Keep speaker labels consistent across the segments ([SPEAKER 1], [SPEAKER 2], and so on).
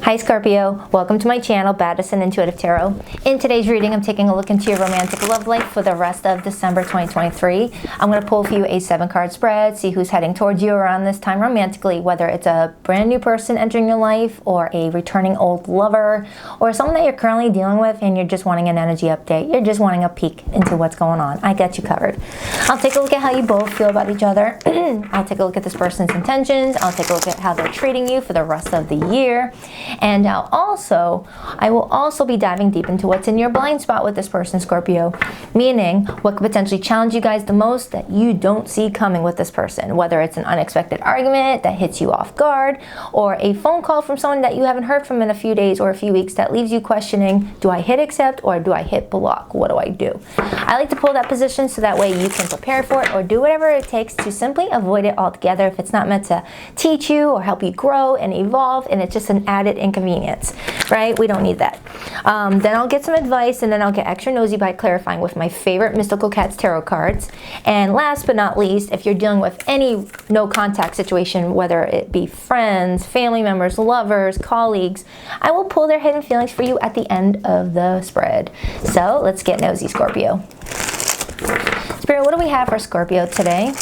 [SPEAKER 1] Hi Scorpio, welcome to my channel, Badass and Intuitive Tarot. In today's reading, I'm taking a look into your romantic love life for the rest of December 2023. I'm going to pull for you a 7-card spread, see who's heading towards you around this time romantically, whether it's a brand new person entering your life or a returning old lover or someone that you're currently dealing with and you're just wanting an energy update. You're just wanting a peek into what's going on. I got you covered. I'll take a look at how you both feel about each other. I'll take a look at this person's intentions. I'll take a look at how they're treating you for the rest of the year. And I will also be diving deep into what's in your blind spot with this person, Scorpio, meaning what could potentially challenge you guys the most that you don't see coming with this person, whether it's an unexpected argument that hits you off guard or a phone call from someone that you haven't heard from in a few days or a few weeks that leaves you questioning, do I hit accept or do I hit block? What do I do? I like to pull that position so that way you can prepare for it or do whatever it takes to simply avoid it altogether if it's not meant to teach you or help you grow and evolve and it's just an added inconvenience, right? We don't need that. Then I'll get some advice and then I'll get extra nosy by clarifying with my favorite Mystical Cats tarot cards. And last but not least, if you're dealing with any no contact situation, whether it be friends, family members, lovers, colleagues, I will pull their hidden feelings for you at the end of the spread. So let's get nosy, Scorpio. Spirit, what do we have for Scorpio today?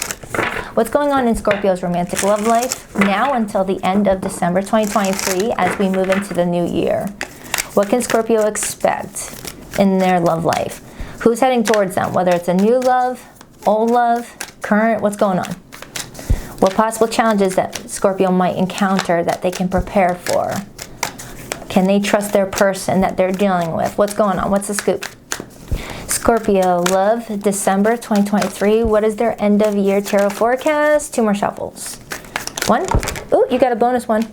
[SPEAKER 1] What's going on in Scorpio's romantic love life now until the end of December 2023 as we move into the new year? What can Scorpio expect in their love life? Who's heading towards them? Whether it's a new love, old love, current, what's going on? What possible challenges that Scorpio might encounter that they can prepare for? Can they trust their person that they're dealing with? What's going on? What's the scoop? Scorpio love, December 2023. What is their end of year tarot forecast? 2 more shuffles. 1. Ooh, you got a bonus 1.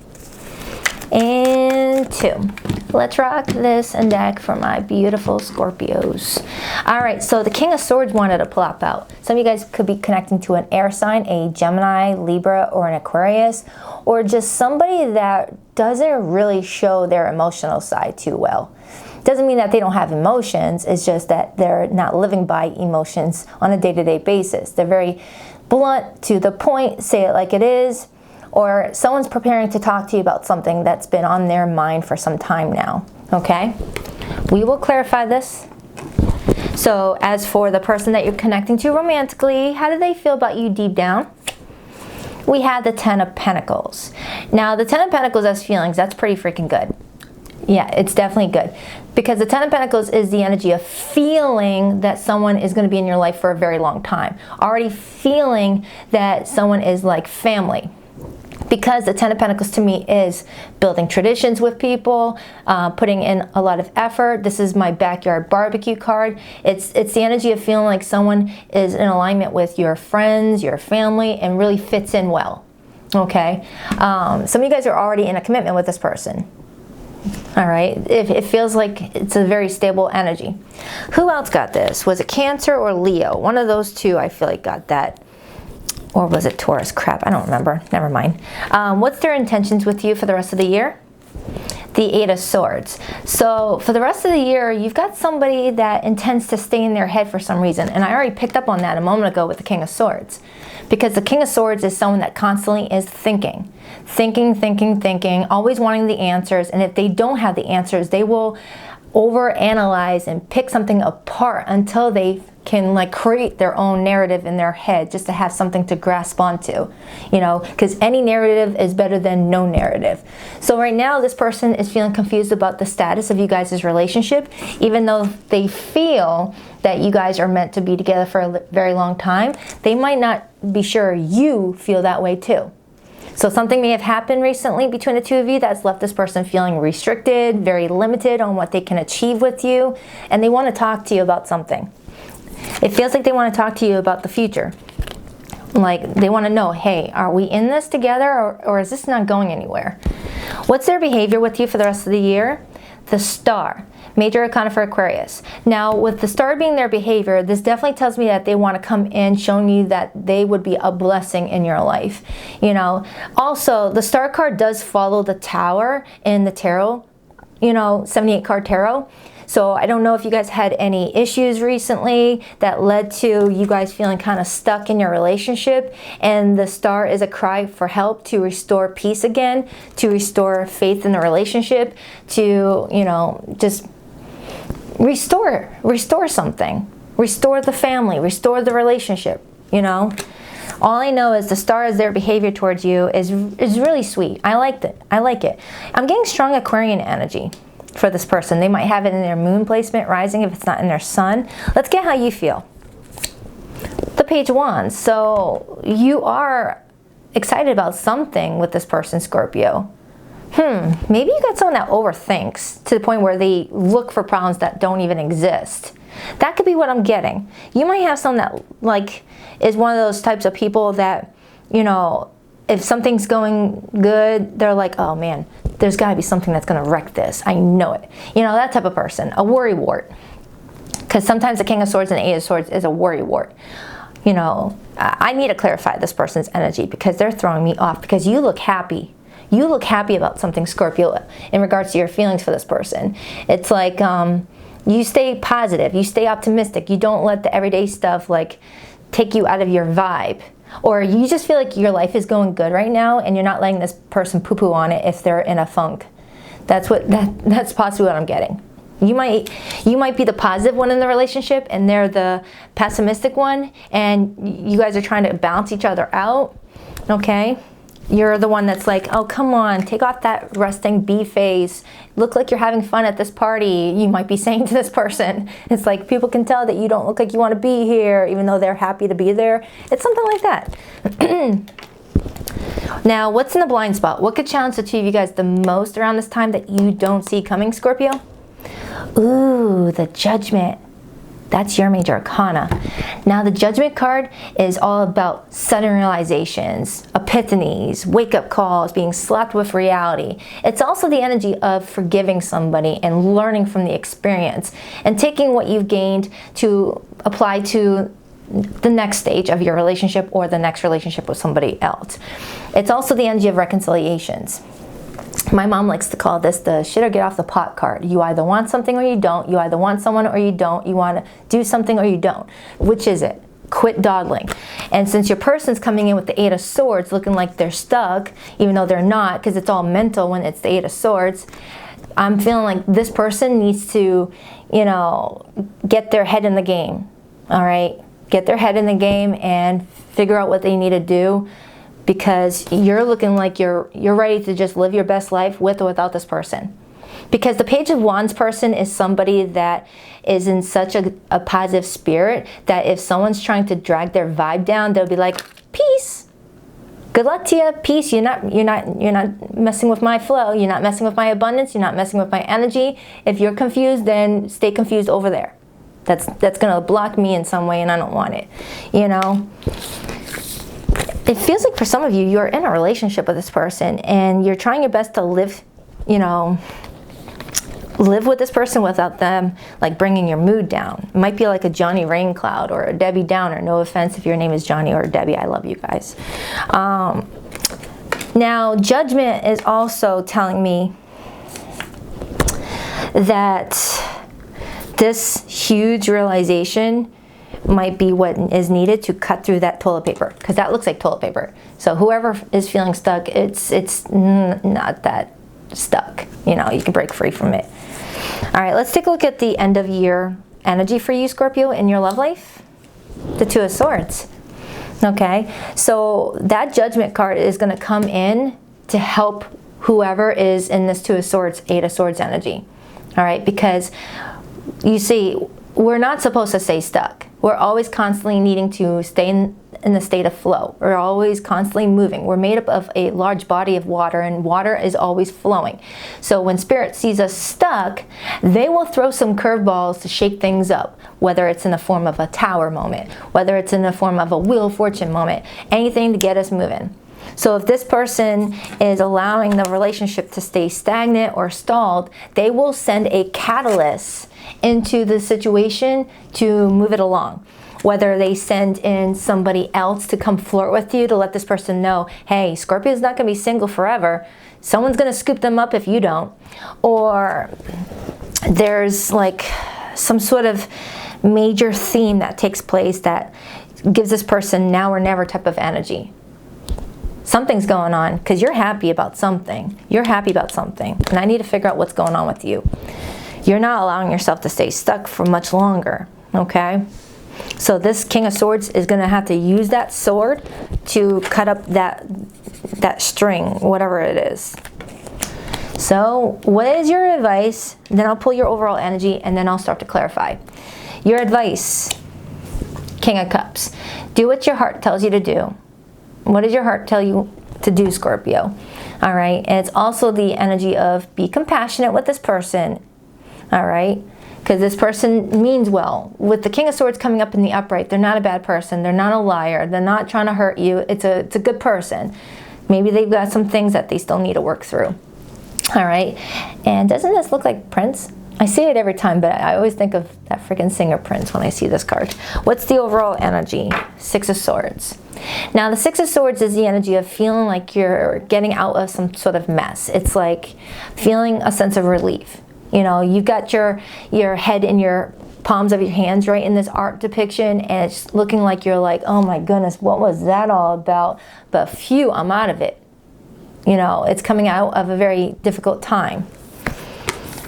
[SPEAKER 1] And 2. Let's rock this and deck for my beautiful Scorpios. All right, so the King of Swords wanted to plop out. Some of you guys could be connecting to an air sign, a Gemini, Libra, or an Aquarius, or just somebody that doesn't really show their emotional side too well. Doesn't mean that they don't have emotions, it's just that they're not living by emotions on a day-to-day basis. They're very blunt, to the point, say it like it is, or someone's preparing to talk to you about something that's been on their mind for some time now, okay? We will clarify this. So as for the person that you're connecting to romantically, how do they feel about you deep down? We have the 10 of Pentacles. Now the 10 of Pentacles as feelings, that's pretty freaking good. Yeah, it's definitely good. Because the 10 of Pentacles is the energy of feeling that someone is going to be in your life for a very long time. Already feeling that someone is like family. Because the 10 of Pentacles to me is building traditions with people, putting in a lot of effort. This is my backyard barbecue card. It's the energy of feeling like someone is in alignment with your friends, your family, and really fits in well. Okay? Some of you guys are already in a commitment with this person. All right, it feels like it's a very stable energy. Who else got this? Was it Cancer or Leo? One of those two I feel like got that. Or was it Taurus? Crap, I don't remember. Never mind. What's their intentions with you for the rest of the year? The 8 of Swords. So for the rest of the year, you've got somebody that intends to stay in their head for some reason. And I already picked up on that a moment ago with the King of Swords. Because the King of Swords is someone that constantly is thinking. Thinking, always wanting the answers. And if they don't have the answers, they will overanalyze and pick something apart until they can like create their own narrative in their head just to have something to grasp onto, you know, because any narrative is better than no narrative. So right now this person is feeling confused about the status of you guys' relationship, even though they feel that you guys are meant to be together for a very long time. They might not be sure you feel that way too. So something may have happened recently between the two of you that's left this person feeling restricted, very limited on what they can achieve with you, and they want to talk to you about something. It feels like they want to talk to you about the future. Like they want to know, hey, are we in this together or is this not going anywhere? What's their behavior with you for the rest of the year? The Star, Major Arcana for Aquarius. Now, with the Star being their behavior, this definitely tells me that they want to come in showing you that they would be a blessing in your life. You know, also, the Star card does follow the Tower in the tarot, you know, 78 card tarot. So I don't know if you guys had any issues recently that led to you guys feeling kind of stuck in your relationship, and the star is a cry for help to restore peace again, to restore faith in the relationship, to, you know, just restore something, restore the family, restore the relationship, you know. All I know is the star is their behavior towards you is really sweet. I like it. I'm getting strong Aquarian energy for this person. They might have it in their moon placement, rising if it's not in their sun. Let's get how you feel. The Page of Wands. So you are excited about something with this person, Scorpio. Maybe you got someone that overthinks to the point where they look for problems that don't even exist. That could be what I'm getting. You might have someone that, like, is one of those types of people that, you know, if something's going good, they're like, oh man, there's got to be something that's going to wreck this. I know it. You know, that type of person, a worrywart. Because sometimes the King of Swords and the Eight of Swords is a worrywart. You know, I need to clarify this person's energy because they're throwing me off, because you look happy. You look happy about something, Scorpio, in regards to your feelings for this person. It's like you stay positive, you stay optimistic, you don't let the everyday stuff like take you out of your vibe. Or you just feel like your life is going good right now and you're not letting this person poo-poo on it if they're in a funk. That's possibly what I'm getting. You might be the positive one in the relationship and they're the pessimistic one, and you guys are trying to balance each other out, okay? You're the one that's like, oh, come on, take off that resting bee face. Look like you're having fun at this party. You might be saying to this person. It's like, people can tell that you don't look like you want to be here, even though they're happy to be there. It's something like that. Now, what's in the blind spot? What could challenge the two of you guys the most around this time that you don't see coming, Scorpio? Ooh, the Judgment. That's your major arcana. Now the Judgment card is all about sudden realizations, epiphanies, wake-up calls, being slapped with reality. It's also the energy of forgiving somebody and learning from the experience and taking what you've gained to apply to the next stage of your relationship or the next relationship with somebody else. It's also the energy of reconciliations. My mom likes to call this the shit or get off the pot card. You either want something or you don't. You either want someone or you don't. You want to do something or you don't. Which is it? Quit dawdling. And since your person's coming in with the Eight of Swords looking like they're stuck, even though they're not, because it's all mental when it's the Eight of Swords, I'm feeling like this person needs to, you know, get their head in the game. All right? Get their head in the game and figure out what they need to do, because you're looking like you're ready to just live your best life with or without this person. Because the Page of Wands person is somebody that is in such a positive spirit that if someone's trying to drag their vibe down, they'll be like, peace. Good luck to you. Peace. You're not messing with my flow. You're not messing with my abundance. You're not messing with my energy. If you're confused, then stay confused over there. That's going to block me in some way, and I don't want it. You know? It feels like for some of you, you're in a relationship with this person and you're trying your best to live, you know, live with this person without them like bringing your mood down. It might be like a Johnny Raincloud or a Debbie Downer. No offense if your name is Johnny or Debbie. I love you guys. Now, Judgment is also telling me that this huge realization might be what is needed to cut through that toilet paper, because that looks like toilet paper. So whoever is feeling stuck, it's not that stuck. You know, you can break free from it. All right, let's take a look at the end of year energy for you, Scorpio, in your love life. The Two of Swords. Okay, so that Judgment card is going to come in to help whoever is in this Two of Swords, Eight of Swords energy. All right, because you see, we're not supposed to stay stuck. We're always constantly needing to stay in the state of flow. We're always constantly moving. We're made up of a large body of water, and water is always flowing. So when Spirit sees us stuck, they will throw some curveballs to shake things up, whether it's in the form of a tower moment, whether it's in the form of a Wheel of Fortune moment, anything to get us moving. So if this person is allowing the relationship to stay stagnant or stalled, they will send a catalyst into the situation to move it along. Whether they send in somebody else to come flirt with you to let this person know, hey, Scorpio's not going to be single forever. Someone's going to scoop them up if you don't. Or there's like some sort of major theme that takes place that gives this person now or never type of energy. Something's going on because you're happy about something. You're happy about something. And I need to figure out what's going on with you. You're not allowing yourself to stay stuck for much longer, okay? So this King of Swords is going to have to use that sword to cut up that string, whatever it is. So what is your advice? Then I'll pull your overall energy and then I'll start to clarify. Your advice, King of Cups. Do what your heart tells you to do. What does your heart tell you to do, Scorpio? All right. And it's also the energy of be compassionate with this person. All right. Because this person means well. With the King of Swords coming up in the upright, they're not a bad person. They're not a liar. They're not trying to hurt you. It's a good person. Maybe they've got some things that they still need to work through. All right. And doesn't this look like Prince? I see it every time, but I always think of that freaking singer Prince when I see this card. What's the overall energy? Six of Swords. Now, the Six of Swords is the energy of feeling like you're getting out of some sort of mess. It's like feeling a sense of relief. You know, you've got your head in your palms of your hands right in this art depiction, and it's looking like you're like, oh my goodness, what was that all about? But phew, I'm out of it. You know, it's coming out of a very difficult time.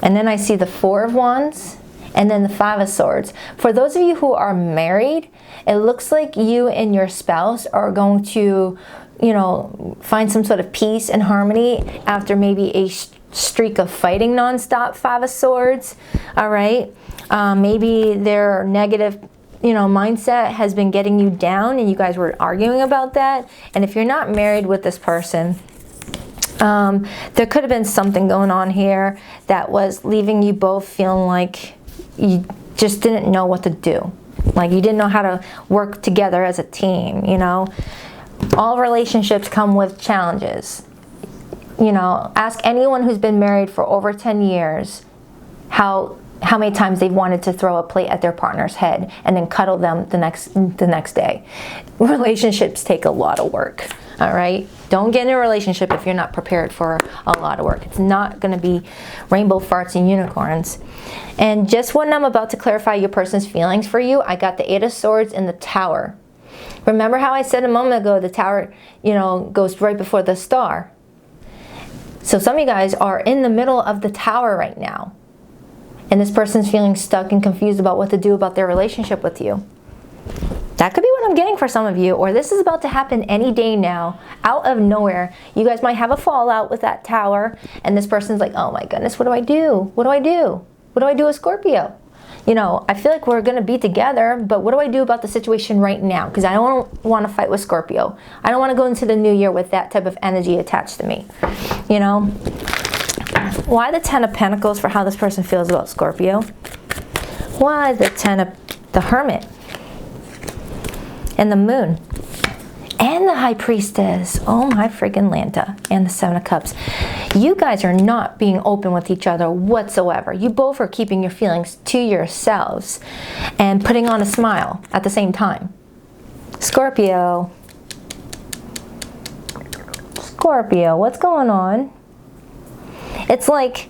[SPEAKER 1] And then I see the Four of Wands and then the Five of Swords. For those of you who are married, it looks like you and your spouse are going to, you know, find some sort of peace and harmony after maybe a streak of fighting nonstop, Five of Swords. All right. Maybe their negative, you know, mindset has been getting you down and you guys were arguing about that. And if you're not married with this person, there could have been something going on here that was leaving you both feeling like you just didn't know what to do. Like you didn't know how to work together as a team, you know. All relationships come with challenges. You know, ask anyone who's been married for over 10 years how many times they've wanted to throw a plate at their partner's head and then cuddle them the next day. Relationships take a lot of work, all right? Don't get in a relationship if you're not prepared for a lot of work. It's not going to be rainbow farts and unicorns. And just when I'm about to clarify your person's feelings for you, I got the Eight of Swords and the Tower. Remember how I said a moment ago the Tower, you know, goes right before the star. So some of you guys are in the middle of the Tower right now. And this person's feeling stuck and confused about what to do about their relationship with you. That could be what I'm getting for some of you, or this is about to happen any day now, out of nowhere. You guys might have a fallout with that Tower, and this person's like, oh my goodness, what do I do? What do I do? What do I do with Scorpio? You know, I feel like we're going to be together, but what do I do about the situation right now? Because I don't want to fight with Scorpio. I don't want to go into the new year with that type of energy attached to me. You know? Why the Ten of Pentacles for how this person feels about Scorpio? Why the Hermit? And the Moon. And the High Priestess. Oh my freaking Lanta. And the Seven of Cups. You guys are not being open with each other whatsoever. You both are keeping your feelings to yourselves and putting on a smile at the same time. Scorpio. Scorpio, what's going on? It's like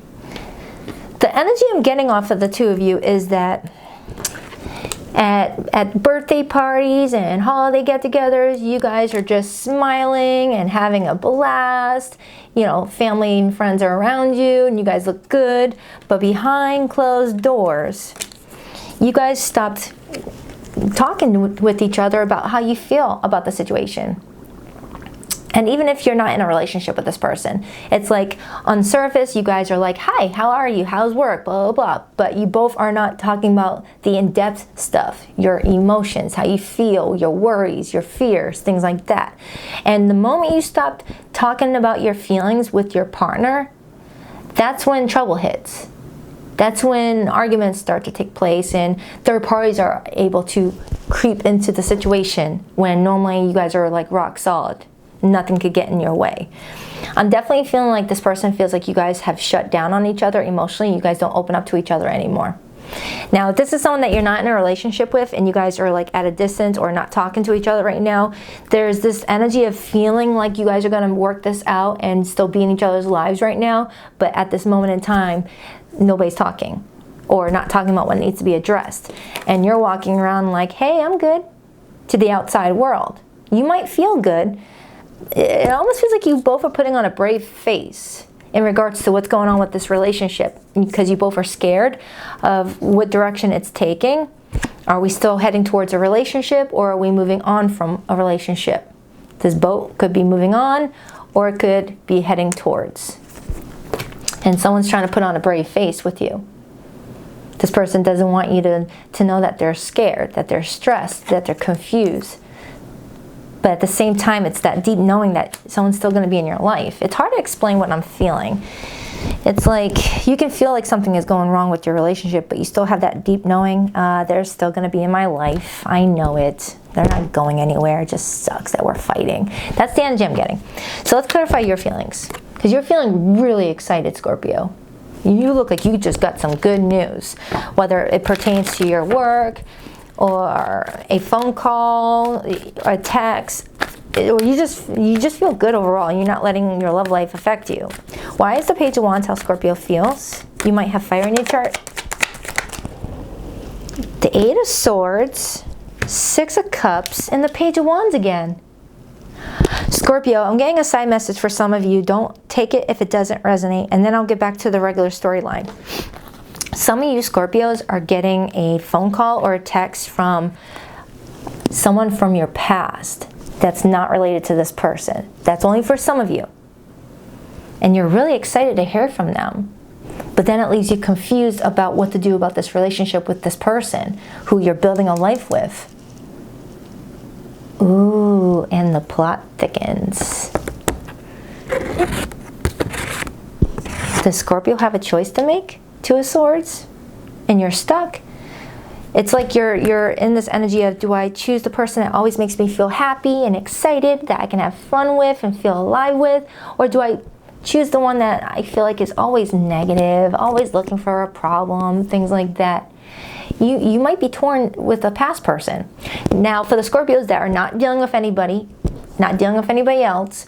[SPEAKER 1] the energy I'm getting off of the two of you is that at birthday parties and holiday get-togethers, you guys are just smiling and having a blast. You know, family and friends are around you and you guys look good. But behind closed doors, you guys stopped talking with each other about how you feel about the situation. And even if you're not in a relationship with this person, it's like on surface, you guys are like, hi, how are you? How's work? Blah, blah, blah. But you both are not talking about the in-depth stuff, your emotions, how you feel, your worries, your fears, things like that. And the moment you stopped talking about your feelings with your partner, that's when trouble hits. That's when arguments start to take place and third parties are able to creep into the situation when normally you guys are like rock solid. Nothing could get in your way. I'm definitely feeling like this person feels like you guys have shut down on each other emotionally. You guys don't open up to each other anymore. Now, if this is someone that you're not in a relationship with and you guys are like at a distance or not talking to each other right now, there's this energy of feeling like you guys are going to work this out and still be in each other's lives right now. But at this moment in time, nobody's talking. or not talking about what needs to be addressed. And you're walking around like, hey, I'm good, to the outside world. You might feel good. It almost feels like you both are putting on a brave face in regards to what's going on with this relationship, because you both are scared of what direction it's taking. Are we still heading towards a relationship, or are we moving on from a relationship? This boat could be moving on, or it could be heading towards. And someone's trying to put on a brave face with you. This person doesn't want you to know that they're scared, that they're stressed, that they're confused. But at the same time, it's that deep knowing that someone's still going to be in your life. It's hard to explain what I'm feeling. It's like you can feel like something is going wrong with your relationship, but you still have that deep knowing, they're still going to be in my life. I know it. They're not going anywhere. It just sucks that we're fighting. That's the energy I'm getting. So let's clarify your feelings, because you're feeling really excited, Scorpio. You look like you just got some good news, whether it pertains to your work or a phone call, a text, or you just feel good overall. You're not letting your love life affect you. Why is the Page of Wands how Scorpio feels? You might have fire in your chart. The Eight of Swords, Six of Cups, and the Page of Wands again. Scorpio, I'm getting a side message for some of you. Don't take it if it doesn't resonate, and then I'll get back to the regular storyline. Some of you Scorpios are getting a phone call or a text from someone from your past that's not related to this person. That's only for some of you. And you're really excited to hear from them. But then it leaves you confused about what to do about this relationship with this person who you're building a life with. Ooh, and the plot thickens. Does Scorpio have a choice to make? Two of Swords, and you're stuck. It's like you're in this energy of, do I choose the person that always makes me feel happy and excited, that I can have fun with and feel alive with, or do I choose the one that I feel like is always negative, always looking for a problem, things like that? You might be torn with a past person. Now, for the Scorpios that are not dealing with anybody, not dealing with anybody else,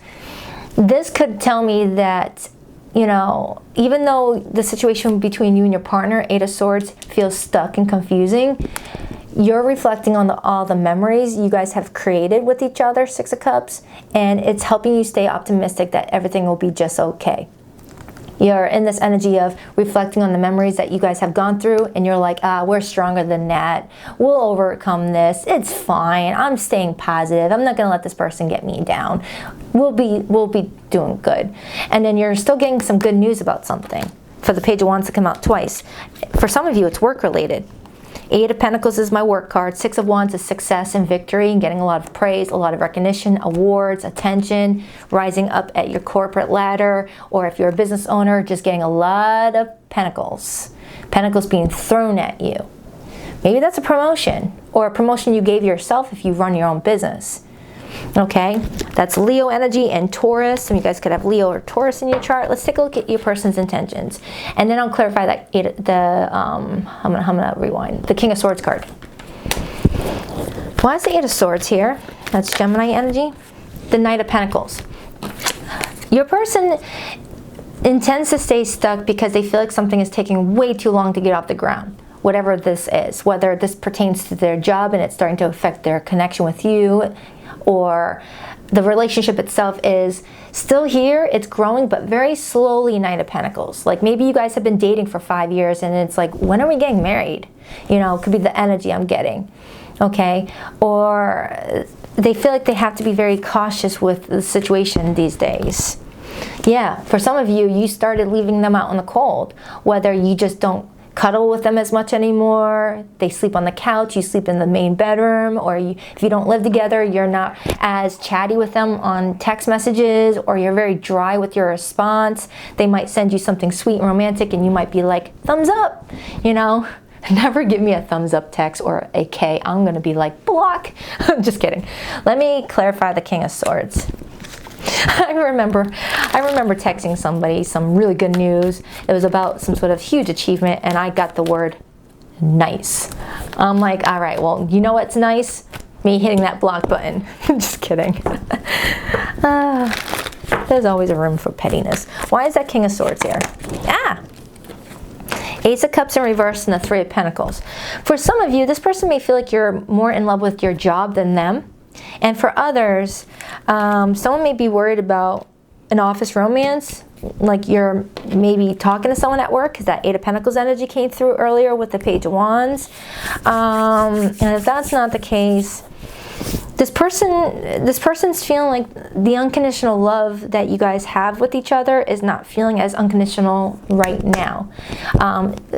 [SPEAKER 1] this could tell me that, you know, even though the situation between you and your partner, Eight of Swords, feels stuck and confusing, you're reflecting on all the memories you guys have created with each other, Six of Cups, and it's helping you stay optimistic that everything will be just okay. You're in this energy of reflecting on the memories that you guys have gone through, and you're like, we're stronger than that. We'll overcome this. It's fine. I'm staying positive. I'm not going to let this person get me down. We'll be doing good. And then you're still getting some good news about something. For the Page of Wands to come out twice. For some of you, it's work related. Eight of Pentacles is my work card. Six of Wands is success and victory and getting a lot of praise, a lot of recognition, awards, attention, rising up at your corporate ladder, or if you're a business owner, just getting a lot of pentacles. Pentacles being thrown at you. Maybe that's a promotion, or a promotion you gave yourself if you run your own business. Okay, that's Leo energy and Taurus. Some of you guys could have Leo or Taurus in your chart. Let's take a look at your person's intentions, and then I'll clarify that I'm gonna rewind the King of Swords card. Why is the Eight of Swords here? That's Gemini energy. The Knight of Pentacles. Your person intends to stay stuck because they feel like something is taking way too long to get off the ground. Whatever this is, whether this pertains to their job and it's starting to affect their connection with you, or the relationship itself is still here, it's growing, but very slowly. Knight of Pentacles. Like maybe you guys have been dating for 5 years and it's like, when are we getting married? You know, it could be the energy I'm getting. Okay, or they feel like they have to be very cautious with the situation these days. Yeah, for some of you, you started leaving them out in the cold, whether you just don't cuddle with them as much anymore, they sleep on the couch, you sleep in the main bedroom, or if you don't live together, you're not as chatty with them on text messages, or you're very dry with your response. They might send you something sweet and romantic and you might be like, thumbs up, you know. Never give me a thumbs up text or a K. I'm gonna be like, block. Just kidding. Let me clarify the King of Swords. I remember texting somebody some really good news. It was about some sort of huge achievement, and I got the word nice. I'm like, all right, well, you know what's nice? Me hitting that block button. Just kidding. There's always a room for pettiness. Why is that King of Swords here? Ace of Cups in reverse and the Three of Pentacles. For some of you, this person may feel like you're more in love with your job than them. And for others, someone may be worried about an office romance, like you're maybe talking to someone at work, because that Eight of Pentacles energy came through earlier with the Page of Wands. And if that's not the case, this person's feeling like the unconditional love that you guys have with each other is not feeling as unconditional right now.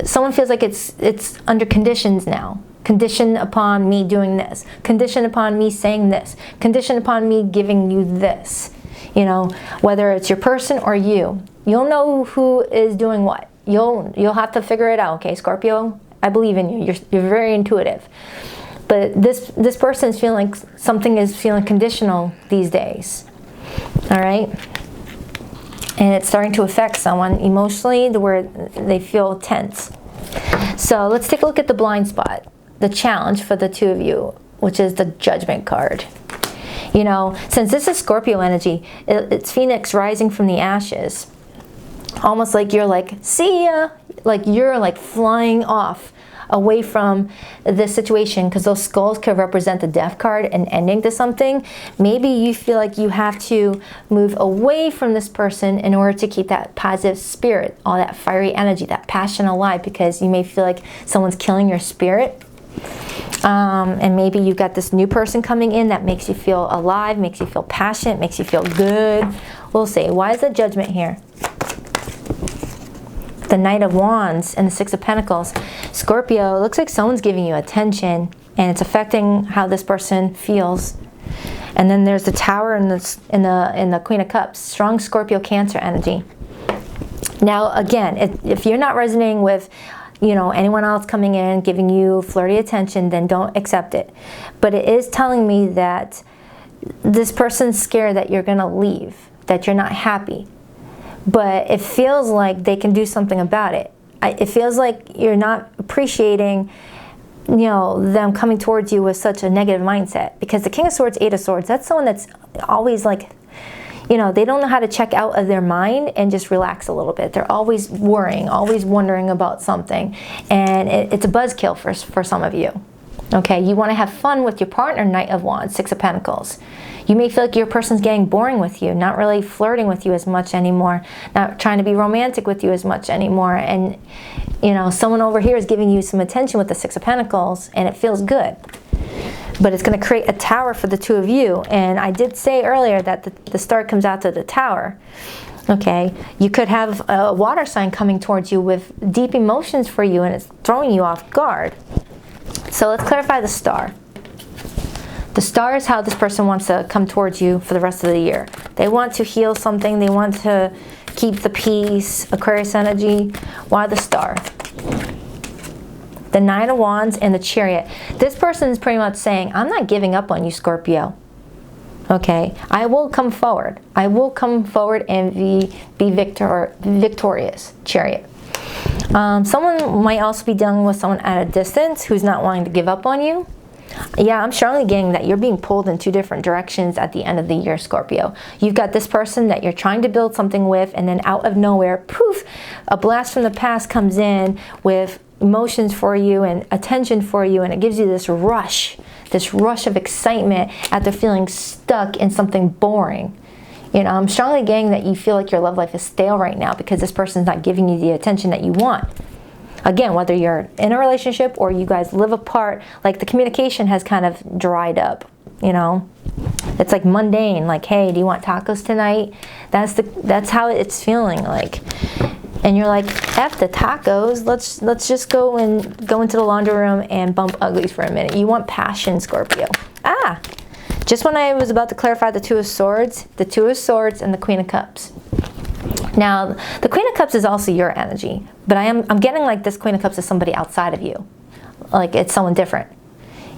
[SPEAKER 1] Someone feels like it's under conditions now. Conditioned upon me doing this. Conditioned upon me saying this. Conditioned upon me giving you this. You know, whether it's your person or you. You'll know who is doing what. You'll have to figure it out, okay, Scorpio? I believe in you. You're very intuitive. But this person is feeling like something is feeling conditional these days. All right? And it's starting to affect someone emotionally to where they feel tense. So let's take a look at the blind spot. The challenge for the two of you, which is the Judgment card. You know, since this is Scorpio energy, it's Phoenix rising from the ashes. Almost like you're like, see ya! Like you're like flying off away from this situation, because those skulls could represent the Death card and ending to something. Maybe you feel like you have to move away from this person in order to keep that positive spirit, all that fiery energy, that passion alive, because you may feel like someone's killing your spirit. And maybe you've got this new person coming in that makes you feel alive, makes you feel passionate, makes you feel good. We'll see. Why is the Judgment here? The Knight of Wands and the Six of Pentacles. Scorpio, it looks like someone's giving you attention and it's affecting how this person feels. And then there's the Tower and the Queen of Cups. Strong Scorpio Cancer energy. Now again, if you're not resonating with, you know, anyone else coming in giving you flirty attention, then don't accept it. But it is telling me that this person's scared that you're gonna leave, that you're not happy. But it feels like they can do something about it. It feels like you're not appreciating, you know, them coming towards you with such a negative mindset. Because the King of Swords, Eight of Swords, that's someone that's always like, you know, they don't know how to check out of their mind and just relax a little bit. They're always worrying, always wondering about something. And it's a buzzkill for some of you. Okay, you want to have fun with your partner, Knight of Wands, Six of Pentacles. You may feel like your person's getting boring with you, not really flirting with you as much anymore, not trying to be romantic with you as much anymore. And, you know, someone over here is giving you some attention with the Six of Pentacles, and it feels good. But it's going to create a tower for the two of you. And I did say earlier that the star comes out to the tower. Okay, you could have a water sign coming towards you with deep emotions for you, and it's throwing you off guard. So let's clarify the star. The star is how this person wants to come towards you for the rest of the year. They want to heal something. They want to keep the peace, Aquarius energy. Why the star? The Nine of Wands and the Chariot. This person is pretty much saying, I'm not giving up on you, Scorpio. Okay, I will come forward. I will come forward and be victorious, Chariot. Someone might also be dealing with someone at a distance who's not wanting to give up on you. Yeah, I'm strongly getting that you're being pulled in two different directions at the end of the year, Scorpio. You've got this person that you're trying to build something with, and then out of nowhere, poof, a blast from the past comes in with emotions for you and attention for you, and it gives you this rush of excitement after feeling stuck in something boring. You know, I'm strongly getting that you feel like your love life is stale right now because this person's not giving you the attention that you want. Again, whether you're in a relationship or you guys live apart, like the communication has kind of dried up, you know? It's like mundane, like, hey, do you want tacos tonight? That's how it's feeling like. And you're like, F the tacos, let's just go into the laundry room and bump uglies for a minute. You want passion, Scorpio. Just when I was about to clarify the Two of Swords and the Queen of Cups. Now, the Queen of Cups is also your energy, but I'm getting like this Queen of Cups is somebody outside of you. Like it's someone different.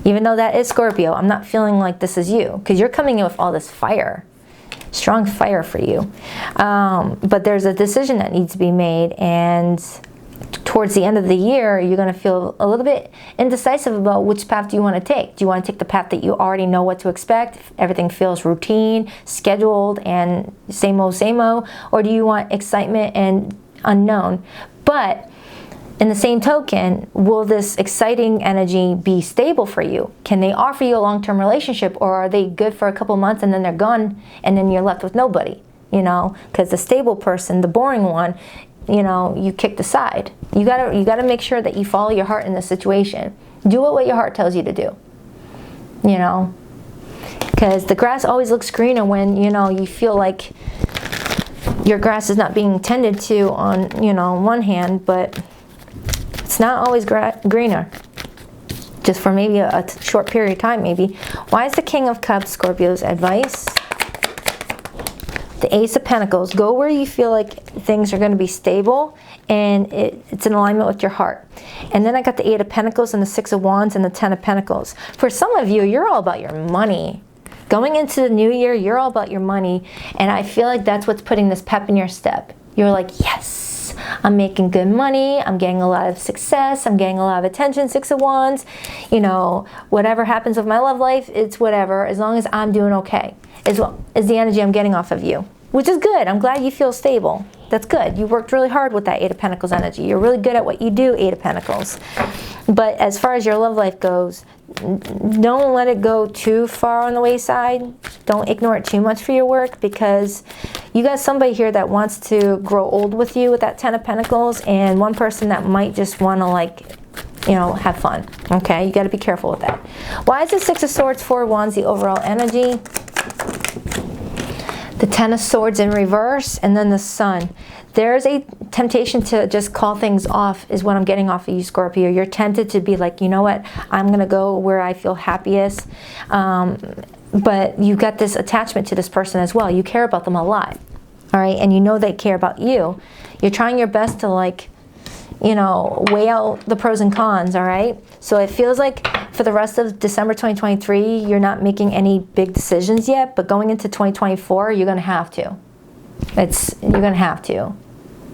[SPEAKER 1] Even though that is Scorpio, I'm not feeling like this is you, because you're coming in with all this fire. Strong fire for you. But there's a decision that needs to be made, and towards the end of the year, you're going to feel a little bit indecisive about which path do you want to take. Do you want to take the path that you already know what to expect? Everything feels routine, scheduled, and same old, or do you want excitement and unknown? But In the same token, will this exciting energy be stable for you? Can they offer you a long-term relationship, or are they good for a couple months and then they're gone and then you're left with nobody? You know, because the stable person, the boring one, you know, you kicked aside. You gotta make sure that you follow your heart in this situation. Do what your heart tells you to do. You know, because the grass always looks greener when, you know, you feel like your grass is not being tended to on, you know, one hand, but it's not always greener. Just for maybe a short period of time, maybe. Why is the King of Cups Scorpio's advice? The Ace of Pentacles. Go where you feel like things are going to be stable and it's in alignment with your heart. And then I got the Eight of Pentacles and the Six of Wands and the Ten of Pentacles. For some of you, you're all about your money. Going into the new year, you're all about your money. And I feel like that's what's putting this pep in your step. You're like, yes, I'm making good money. I'm getting a lot of success. I'm getting a lot of attention. Six of Wands. You know, whatever happens with my love life, it's whatever. As long as I'm doing okay. Is the energy I'm getting off of you. Which is good. I'm glad you feel stable. That's good. You worked really hard with that Eight of Pentacles energy. You're really good at what you do, Eight of Pentacles. But as far as your love life goes, don't let it go too far on the wayside. Don't ignore it too much for your work, because you got somebody here that wants to grow old with you with that Ten of Pentacles, and one person that might just want to, like, you know, have fun. Okay? You got to be careful with that. Why is the Six of Swords, Four of Wands the overall energy? The Ten of Swords in reverse, and then the Sun. There's a temptation to just call things off, is what I'm getting off of you, Scorpio. You're tempted to be like, you know what, I'm going to go where I feel happiest. But you got this attachment to this person as well. You care about them a lot. All right, and you know they care about you. You're trying your best to, like, you know, weigh out the pros and cons, all right? So it feels like for the rest of December 2023, you're not making any big decisions yet, but going into 2024, you're going to have to. You're going to have to,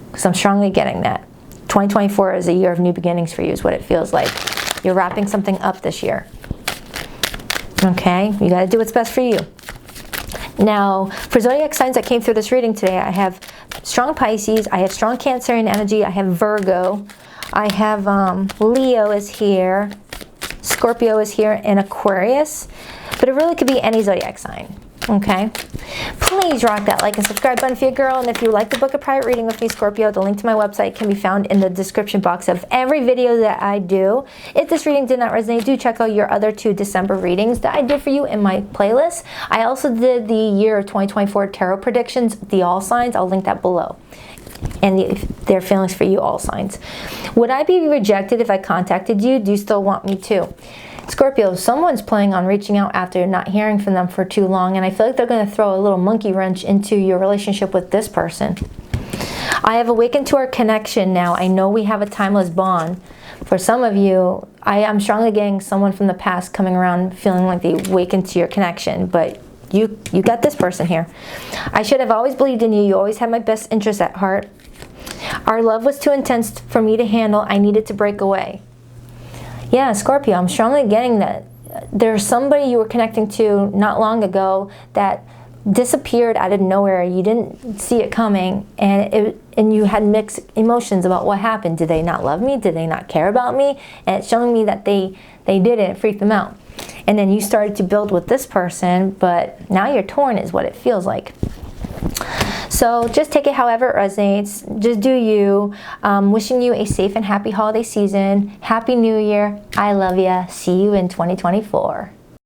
[SPEAKER 1] because I'm strongly getting that. 2024 is a year of new beginnings for you, is what it feels like. You're wrapping something up this year. Okay? You got to do what's best for you. Now, for zodiac signs that came through this reading today, I have strong Pisces, I have strong Cancerian energy, I have Virgo, I have Leo is here, Scorpio is here, and Aquarius. But it really could be any zodiac sign. Okay? Please rock that like and subscribe button for your girl. And if you like to book a private reading with me, Scorpio, the link to my website can be found in the description box of every video that I do. If this reading did not resonate, do check out your other 2 December readings that I did for you in my playlist. I also did the year of 2024 tarot predictions, the all signs. I'll link that below. And their feelings for you, all signs. Would I be rejected if I contacted you? Do you still want me to? Scorpio, someone's planning on reaching out after not hearing from them for too long, and I feel like they're going to throw a little monkey wrench into your relationship with this person. I have awakened to our connection now. I know we have a timeless bond. For some of you, I am strongly getting someone from the past coming around feeling like they awakened to your connection, but you got this person here. I should have always believed in you. You always had my best interests at heart. Our love was too intense for me to handle. I needed to break away. Yeah, Scorpio, I'm strongly getting that there's somebody you were connecting to not long ago that disappeared out of nowhere. You didn't see it coming, and you had mixed emotions about what happened. Did they not love me? Did they not care about me? And it's showing me that they did it. It freaked them out. And then you started to build with this person, but now you're torn is what it feels like. So just take it however it resonates. Just do you. Wishing you a safe and happy holiday season. Happy New Year. I love ya. See you in 2024.